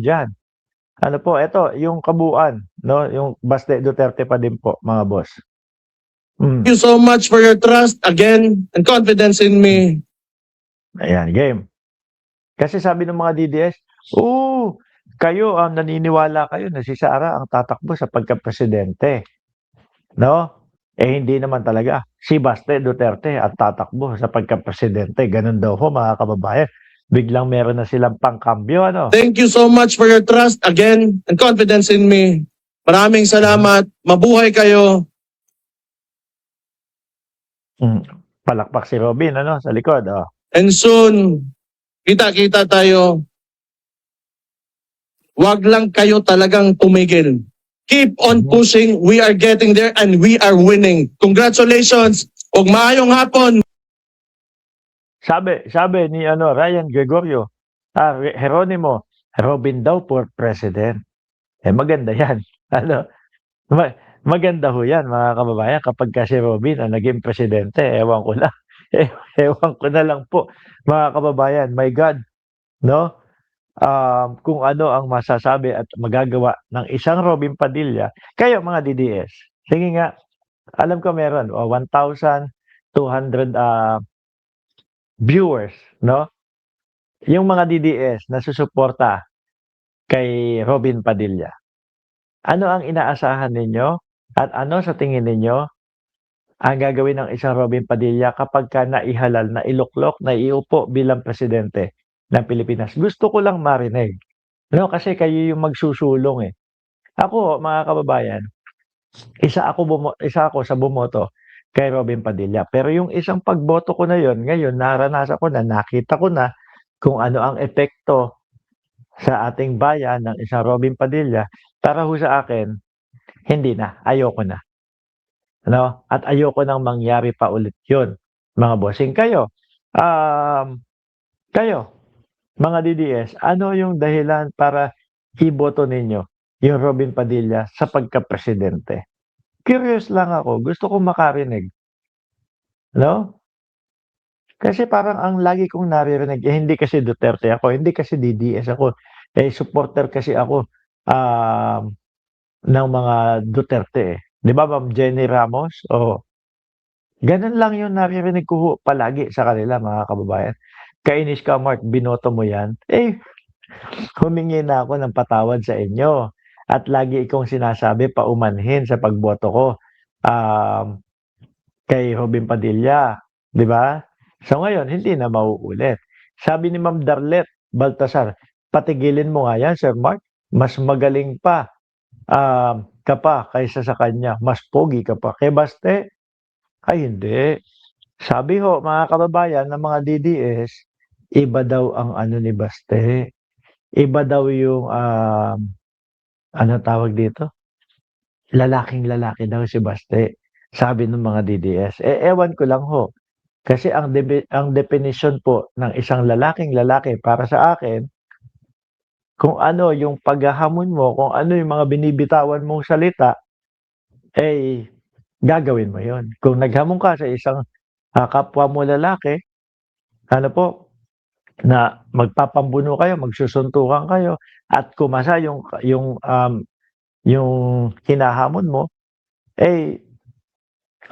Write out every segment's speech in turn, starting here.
diyan. Ano po, eto yung kabuuan, 'no, yung Baste Duterte pa din po, mga boss. Thank you so much for your trust again and confidence in me. Ayan, game. Kasi sabi ng mga DDS, kayo naniniwala kayo na si Sara ang tatakbo sa pagka-presidente, 'no? Eh, hindi naman talaga. Si Baste Duterte ang tatakbo sa pagka-presidente, gano'n daw ho, mga kababayan. Biglang meron na silang pangkambyo, ano? Thank you so much for your trust again and confidence in me. Maraming salamat. Mabuhay kayo. Palakpak si Robin, ano, sa likod, oh. And soon, kita-kita tayo. Wag lang kayo talagang tumigil. Keep on pushing. We are getting there and we are winning. Congratulations. Ug maayong hapon. Sabi ni Ryan Gregorio, Jeronimo, Robin daw for president. Eh, maganda yan. Ano, maganda ho yan, mga kababayan, kapag si Robin ang naging presidente. Ewan ko lang. Ewan ko na lang po, mga kababayan. My God, no? Kung ano ang masasabi at magagawa ng isang Robin Padilla. Kayo, mga DDS, sige nga, alam ko meron, 1,200 viewers, no? Yung mga DDS na susuporta kay Robin Padilla. Ano ang inaasahan ninyo at ano sa tingin ninyo ang gagawin ng isang Robin Padilla kapag ka naihalal, na iluklok, na iupo bilang presidente ng Pilipinas? Gusto ko lang marinig. No, kasi kayo yung magsusulong eh. Ako, mga kababayan, isa ako sa bumoto kay Robin Padilla. Pero yung isang pagboto ko na yon, ngayon naranasan ko na, nakita ko na kung ano ang epekto sa ating bayan ng isang Robin Padilla. Para ho sa akin, hindi na, ayoko na. No? At ayoko nang mangyari pa ulit yun, mga bossing. Kayo, mga DDS, ano yung dahilan para iboto ninyo yung Robin Padilla sa pagka-presidente? Curious lang ako, gusto kong makarinig. No? Kasi parang ang lagi kong naririnig, hindi kasi Duterte ako, hindi kasi DDS ako, supporter kasi ako ng mga Duterte eh. Di ba, Ma'am Jenny Ramos? O, ganun lang yung naririnig ko palagi sa kanila, mga kababayan. Kainis ka, Mark, binoto mo yan. Humingi na ako ng patawad sa inyo. At lagi ikong sinasabi, paumanhin sa pagboto ko kay Robin Padilla. Di ba? So ngayon, hindi na mauulit. Sabi ni Ma'am Darlet Baltasar, patigilin mo nga yan, Sir Mark. Mas magaling pa ka pa kaysa sa kanya. Mas pogi ka pa. Kay Baste, ay hindi. Sabi ho, mga kababayan ng mga DDS, iba daw ang ano ni Baste. Iba daw yung, ano tawag dito? Lalaking-lalaki daw si Baste. Sabi ng mga DDS. Ewan ko lang ho. Kasi ang definition po ng isang lalaking-lalaki para sa akin, kung ano yung paghahamon mo, kung ano yung mga binibitawan mong salita, gagawin mo yon. Kung naghamon ka sa isang kapwa mo lalaki, ano po, na magpapambuno kayo, magsusuntukan kayo, at kumasa yung hinahamon mo,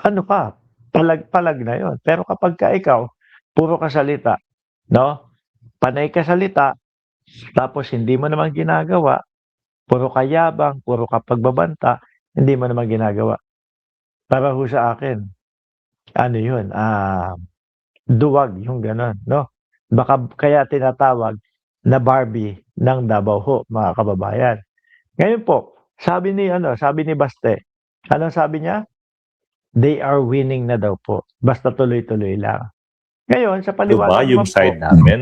ano ka, palag-palag na yon. Pero kapag ka ikaw, puro ka salita, no? Panay ka salita, tapos hindi mo naman ginagawa, puro ka yabang, puro ka pagbabanta, hindi mo naman ginagawa. Para ho sa akin, ano yun, duwag yung gano'n, no? Baka kaya tinatawag na Barbie ng Davao ho, mga kababayan. Ngayon po, sabi ni Baste, anong sabi niya? They are winning na daw po. Basta tuloy-tuloy lang. Ngayon, sa paliwanag yung naman side po, namin?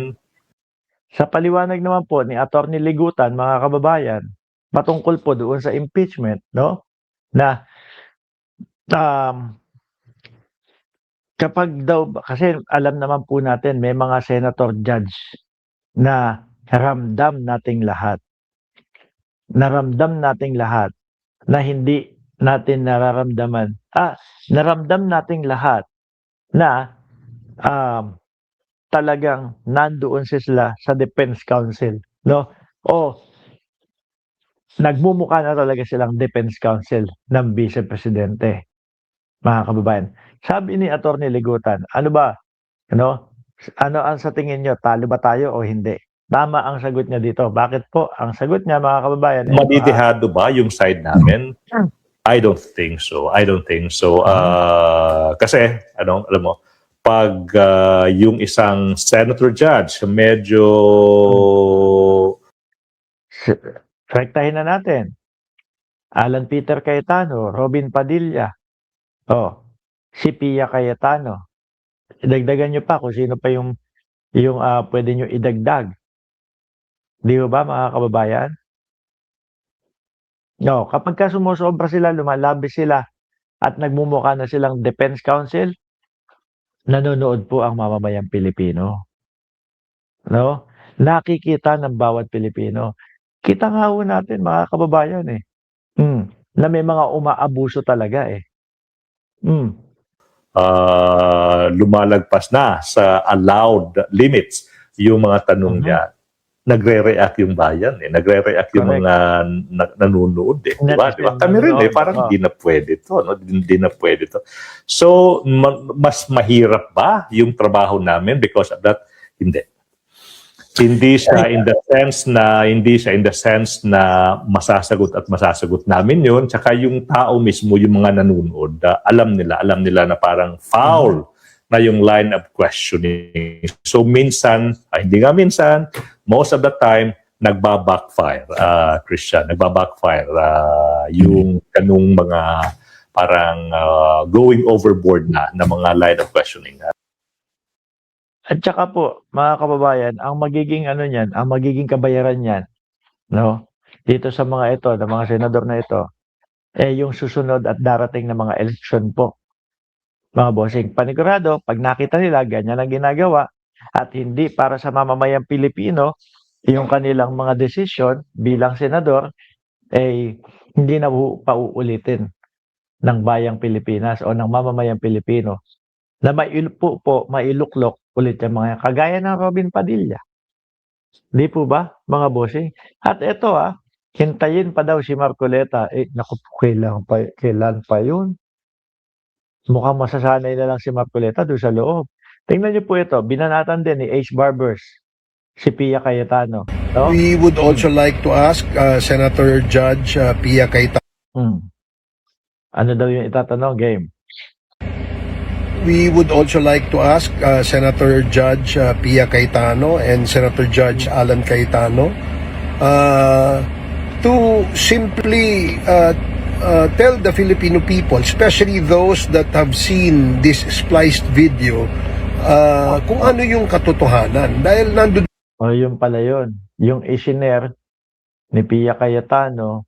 sa paliwanag naman po ni Attorney Ligutan, mga kababayan, patungkol po doon sa impeachment, no? Na kapag daw, kasi alam naman po natin, may mga senator judge na ramdam nating lahat. Naramdam nating lahat na hindi natin nararamdaman. Naramdam nating lahat na talagang nandoon sila sa Defense Council, no? O nagmumukha na talaga silang defense counsel ng Vice Presidente, mga kababayan. Sabi ni Attorney Ligutan, ano ba, ano ang sa tingin nyo, talo ba tayo o hindi? Tama ang sagot niya dito. Bakit po? Ang sagot niya, mga kababayan, Madidihado ba yung side namin? I don't think so. I don't think so. Kasi, alam mo, pag yung isang senator judge, medyo rektahin na natin. Alan Peter Cayetano, Robin Padilla, si Pia Cayetano. Idagdagan nyo pa kung sino pa yung pwede nyo idagdag. Di ba, mga kababayan? No, kapag ka sumusobra sila, lumalabi sila, at nagmumukha na silang defense counsel, nanonood po ang mamamayang Pilipino. No? Nakikita ng bawat Pilipino. Kita nga ho natin, mga kababayan, na may mga umaabuso talaga eh. lumalagpas na sa allowed limits yung mga tanong niya. Nagre-react yung bayan eh. Nagre-react yung Correct. mga nanonood eh. Diba? Diba? Kami rin eh. Parang hindi na pwede to. No? Hindi na pwede to. So, mas mahirap ba yung trabaho namin because of that? Hindi. Hindi siya in the sense na masasagot at masasagot namin yun. Tsaka yung tao mismo, yung mga nanonood, alam nila na parang foul na yung line of questioning. So minsan, hindi nga minsan, most of the time, nagba-backfire, Christian. Nagba-backfire yung kanong mga parang going overboard na mga line of questioning. At saka po, mga kababayan, ang magiging ang magiging kabayaran niyan, dito sa mga ito, ng mga senador na ito, yung susunod at darating na mga eleksyon po. Mga bossing, panigurado, pag nakita nila ganyan ang ginagawa at hindi para sa mamamayang Pilipino, yung kanilang mga desisyon bilang senador, hindi na pauulitin ng bayang Pilipinas o ng mamamayang Pilipino na mailuklok ulit yung mga kagaya ng Robin Padilla. Di po ba, mga bossing? At ito hintayin pa daw si Marcoleta. Naku po, kailan pa yun? Mukhang masasanay na lang si Marcoleta doon sa loob. Tingnan niyo po ito, binanatan din ni Ace Barbers, si Pia Cayetano. No? We would also like to ask Senator Judge Pia Cayetano. Ano daw yung itatanong? Game. We would also like to ask Senator Judge Pia Cayetano and Senator Judge Alan Cayetano to simply tell the Filipino people, especially those that have seen this spliced video, kung ano yung katotohanan. Dahil nandun O yun pala yun. Yung isinare ni Pia Cayetano